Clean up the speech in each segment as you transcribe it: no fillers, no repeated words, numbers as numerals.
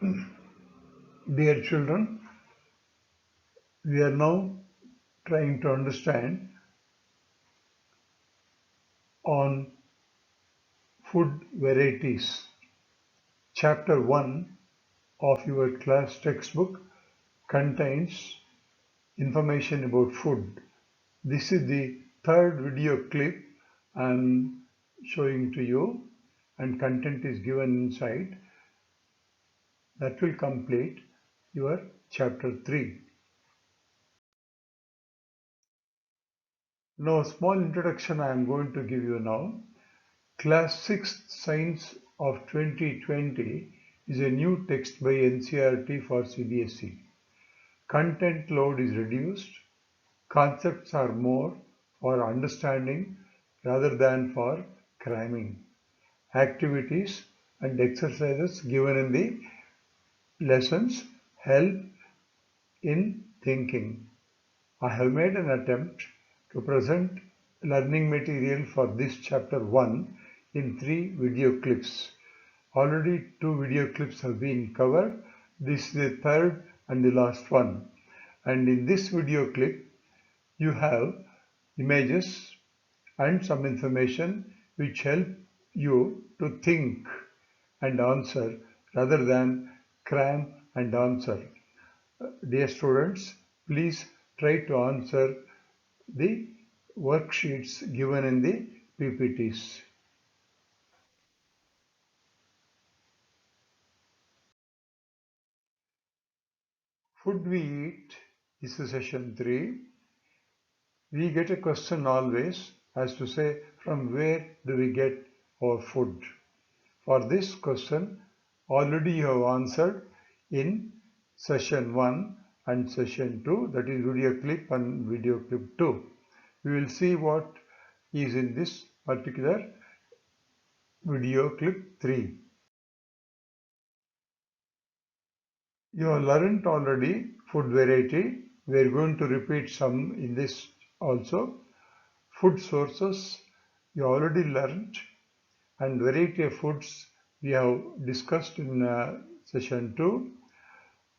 Dear children, we are now trying to understand on food varieties. Chapter 1 of your class textbook contains information about food. This is the third video clip I am showing to you, and content is given inside. That will complete your chapter 3. Now, a small introduction I am going to give you now. Class 6th Science of 2020 is a new text by NCERT for CBSE. Content load is reduced, concepts are more for understanding rather than for cramming. Activities and exercises given in the lessons help in thinking. I have made an attempt to present learning material for this chapter 1 in 3 video clips. Already 2 video clips have been covered. This is the third and the last one. And in this video clip, you have images and some information which help you to think and answer rather than cram and answer. Dear students, please try to answer the worksheets given in the PPTs. Food we eat is the session 3. We get a question always as to say from where do we get our food. For this question already you have answered in session 1 and session 2, that is video clip and video clip 2. We will see what is in this particular video clip 3. You have learnt already food variety. We are going to repeat some in this also. Food sources you already learnt, and variety of foods we have discussed in session 2.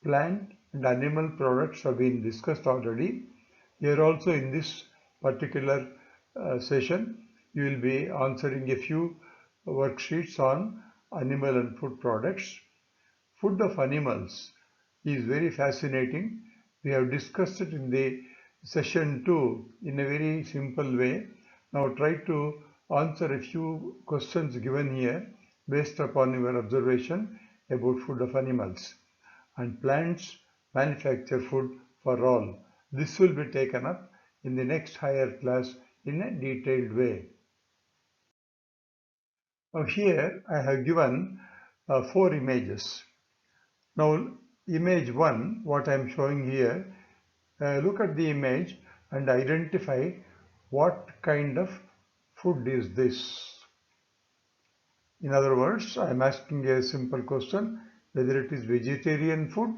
Plant and animal products have been discussed already. Here also in this particular session you will be answering a few worksheets on animal and food products. Food of animals is very fascinating. We have discussed it in the session 2 in a very simple way. Now try to answer a few questions given here based upon your observation about food of animals. And plants manufacture food for all. This will be taken up in the next higher class in a detailed way. Now here I have given 4 images. Now image 1, what I am showing here, look at the image and identify what kind of food is this. In other words, I am asking a simple question whether it is vegetarian food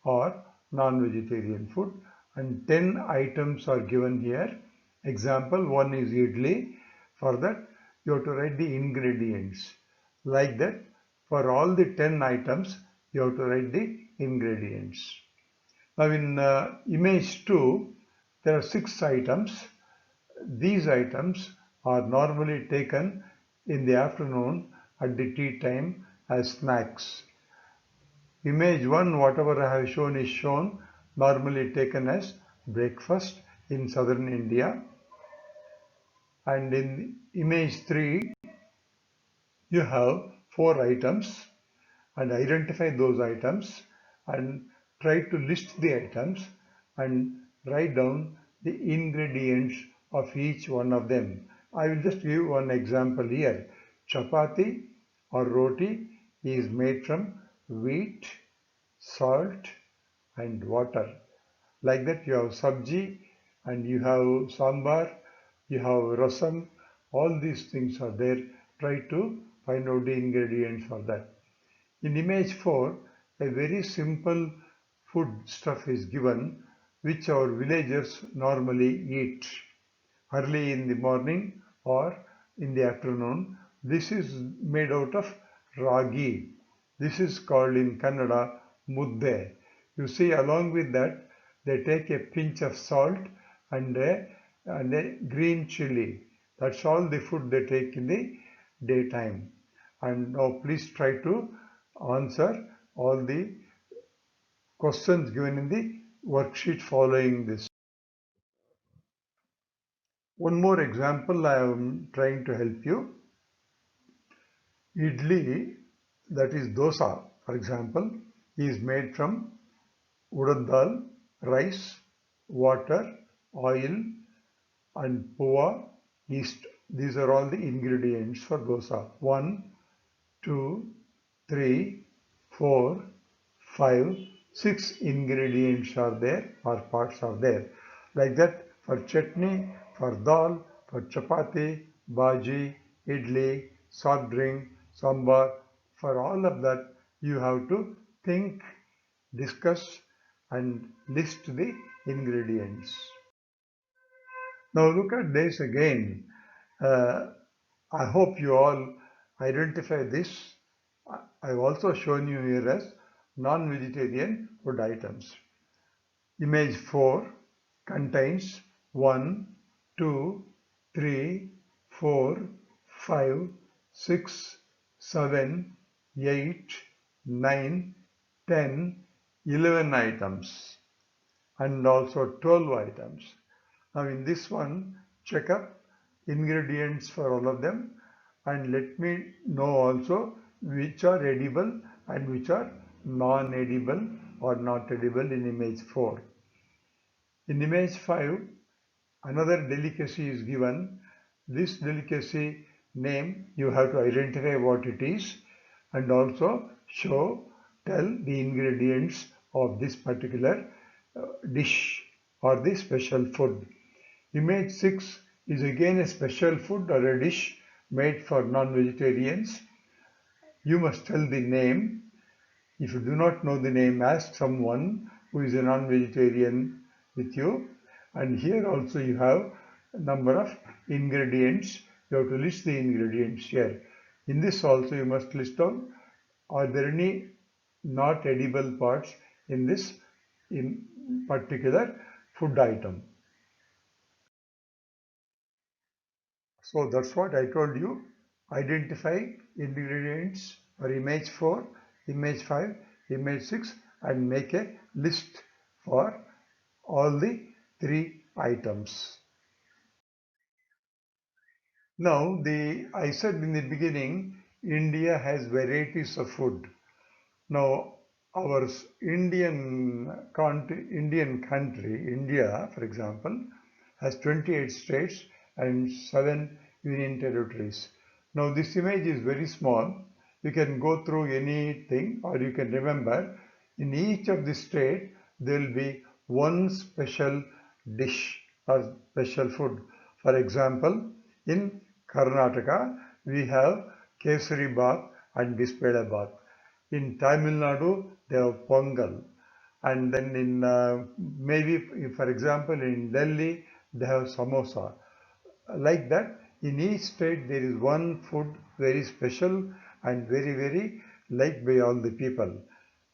or non-vegetarian food, and 10 items are given here. Example 1 is idli. For that you have to write the ingredients. Like that, for all the 10 items you have to write the ingredients. Now in image 2 there are 6 items. These items are normally taken in the afternoon at the tea time as snacks. Image 1, whatever I have shown is shown, normally taken as breakfast in southern India. And in image 3, you have 4 items, and identify those items and try to list the items and write down the ingredients of each one of them. I will just give one example here. Chapati or roti is made from wheat, salt and water. Like that you have sabji and you have sambar, you have rasam, all these things are there. Try to find out the ingredients for that. In image 4, a very simple food stuff is given which our villagers normally eat early in the morning or in the afternoon. This is made out of ragi. This is called in Kannada mudde. You see, along with that, they take a pinch of salt and a green chili. That's all the food they take in the daytime. And now please try to answer all the questions given in the worksheet following this. One more example I am trying to help you. Idli, that is dosa, for example, is made from urad dal, rice, water, oil, and poha, yeast. These are all the ingredients for dosa. 1, 2, 3, 4, 5, 6 ingredients are there or parts are there. Like that for chutney, for dal, for chapati, bhaji, idli, soft drink, sambar, for all of that you have to think, discuss and list the ingredients. Now look at this again. Uh, I hope you all identify this. I've also shown you here as non-vegetarian food items. Image 4 contains 1, 2, 3, 4, 5, 6, 7, 8, 9, 10, 11 items and also 12 items. Now in this one, check up ingredients for all of them and let me know also which are edible and which are non-edible or not edible in image 4. In image 5, another delicacy is given. This delicacy name, you have to identify what it is and also tell the ingredients of this particular dish or the special food. Image 6 is again a special food or a dish made for non-vegetarians. You must tell the name. If you do not know the name, ask someone who is a non-vegetarian with you. And here also you have a number of ingredients. You have to list the ingredients here. In this also you must list down, are there any not edible parts in this in particular food item. So that's what I told you. Identify ingredients for image 4, image 5, image 6 and make a list for all the 3 items. Now I said in the beginning, India has varieties of food. Now our Indian country, India for example, has 28 states and 7 union territories. Now this image is very small. You can go through anything or you can remember in each of the state there will be one special dish or special food. For example, in Karnataka we have Kesari Bath and Bispeda Bath. In Tamil Nadu, they have Pongal. And then in for example, in Delhi, they have samosa. Like that, in each state, there is one food very special and very, very liked by all the people.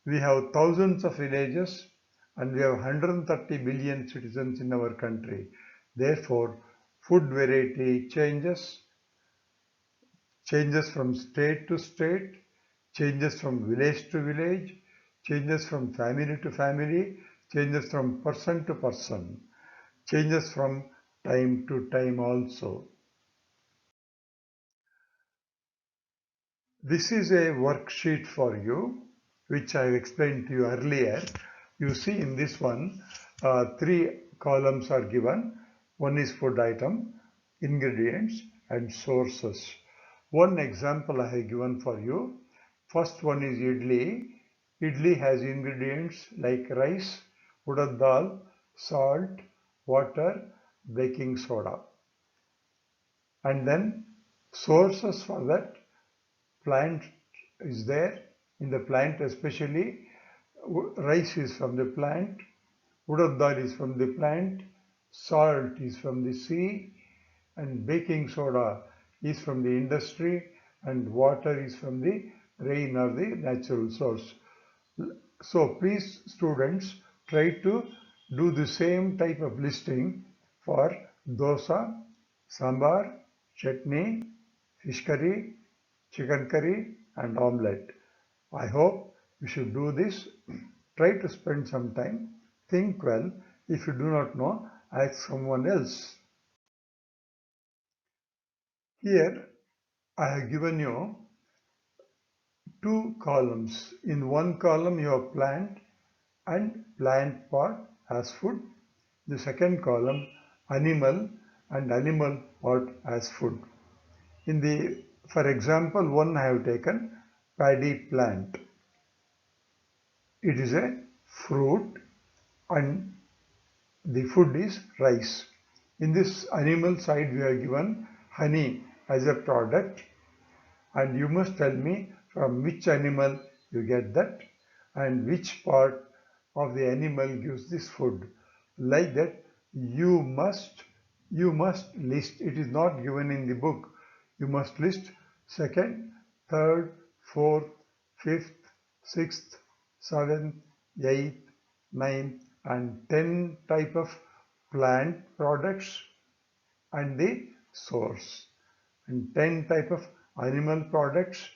We have thousands of villages and we have 130 billion citizens in our country. Therefore, food variety changes from state to state, changes from village to village, changes from family to family, changes from person to person, changes from time to time also. This is a worksheet for you, which I explained to you earlier. You see in this one, 3 columns are given. One is food item, ingredients and sources. One example I have given for you. First one is idli. Idli has ingredients like rice, urad dal, salt, water, baking soda. And then sources for that, plant is there. In the plant especially, rice is from the plant, urad dal is from the plant, salt is from the sea, and baking soda is from the industry, and water is from the rain or the natural source. So please students, try to do the same type of listing for dosa, sambar, chutney, fish curry, chicken curry and omelette. I hope you should do this. Try to spend some time. Think well. If you do not know, ask someone else. Here I have given you two columns. In one column you have plant and plant part as food. The second column animal and animal part as food. For example, one I have taken paddy plant. It is a fruit and the food is rice. In this animal side we are given honey as a product, and you must tell me from which animal you get that and which part of the animal gives this food. Like that you must list. It is not given in the book. You must list second, third, fourth, fifth, sixth, seventh, eighth, ninth and 10 type of plant products and the source, and 10 type of animal products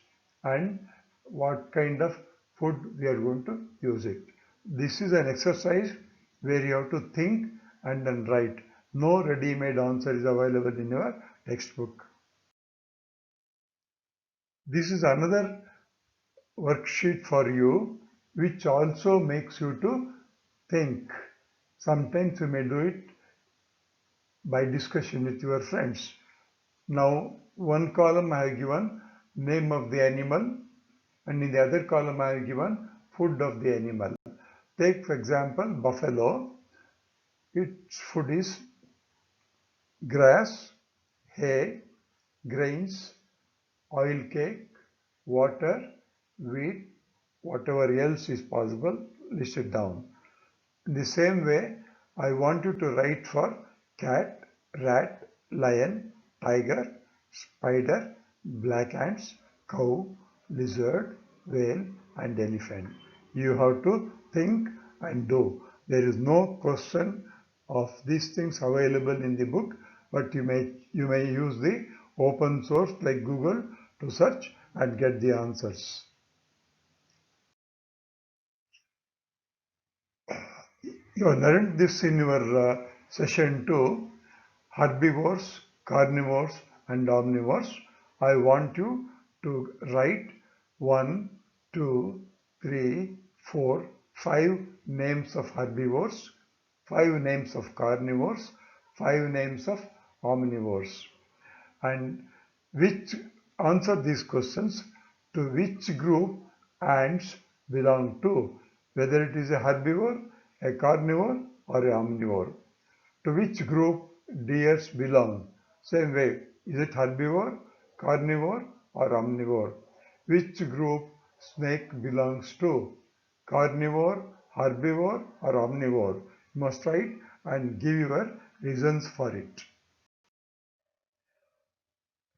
and what kind of food we are going to use it. This is an exercise where you have to think and then write. No ready-made answer is available in your textbook. This is another worksheet for you which also makes you to think. Sometimes you may do it by discussion with your friends. Now one column I have given name of the animal and in the other column I have given food of the animal. Take for example buffalo. Its food is grass, hay, grains, oil cake, water, wheat, whatever else is possible, listed down. In the same way, I want you to write for cat, rat, lion, tiger, spider, black ants, cow, lizard, whale and elephant. You have to think and do. There is no question of these things available in the book, but you may use the open source like Google to search and get the answers. You have learned this in your session 2, herbivores, carnivores and omnivores. I want you to write 1, 2, 3, 4, 5 names of herbivores, 5 names of carnivores, 5 names of omnivores, and which answer these questions to which group ants belong to, whether it is a herbivore, a carnivore or a omnivore. To which group deers belong? Same way, is it herbivore, carnivore or omnivore? Which group snake belongs to? Carnivore, herbivore or omnivore? You must write and give your reasons for it.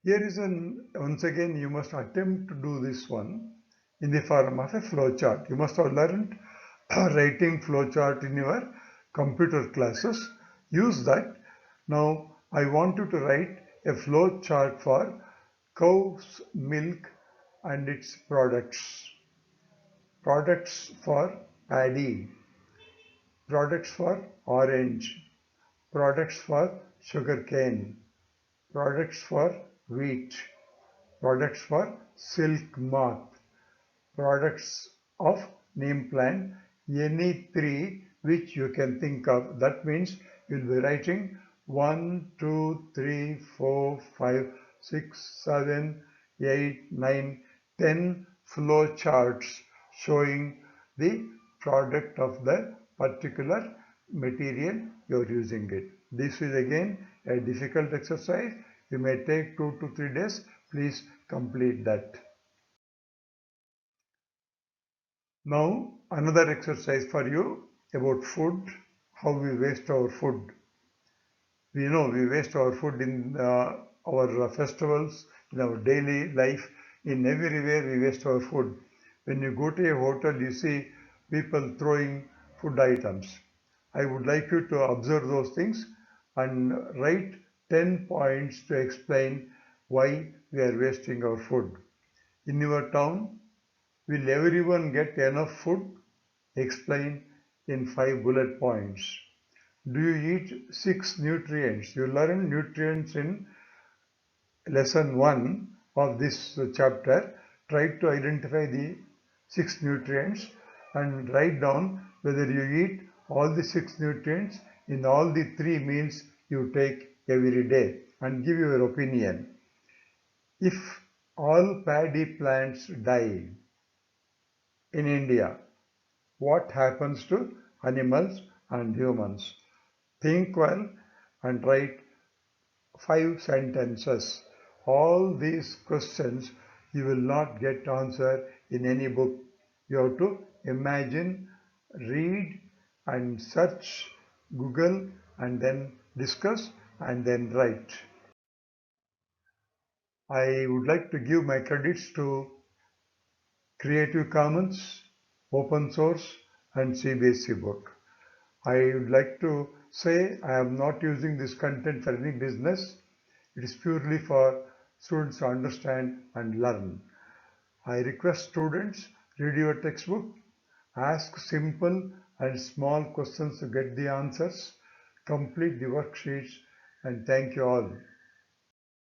Here is once again you must attempt to do this one in the form of a flow chart. You must have learned writing flow chart in your computer classes. Use that. Now I want you to write a flow chart for cow's milk and its products. Products for paddy. Products for orange. Products for sugarcane. Products for wheat. Products for silk moth, products of neem plant, any three which you can think of. That means you'll be writing 1, 2, 3, 4, 5, 6, 7, 8, 9, 10 flow charts showing the product of the particular material you're using it. This is again a difficult exercise. You may take 2 to 3 days. Please complete that. Now another exercise for you about food, how we waste our food. We know we waste our food in our festivals, in our daily life. In everywhere we waste our food. When you go to a hotel, you see people throwing food items. I would like you to observe those things and write 10 points to explain why we are wasting our food. In your town, will everyone get enough food? Explain in 5 bullet points. Do you eat 6 nutrients? You learn nutrients in lesson 1 of this chapter. Try to identify the 6 nutrients and write down whether you eat all the 6 nutrients in all the 3 meals you take every day and give your opinion. If all paddy plants die in India, what happens to animals and humans? Think well and write 5 sentences. All these questions you will not get answer in any book. You have to imagine, read and search, Google and then discuss and then write. I would like to give my credits to Creative Commons, Open Source and CBSE book. I would like to say I am not using this content for any business. It is purely for students to understand and learn. I request students read your textbook, ask simple and small questions to get the answers, complete the worksheets, and thank you all.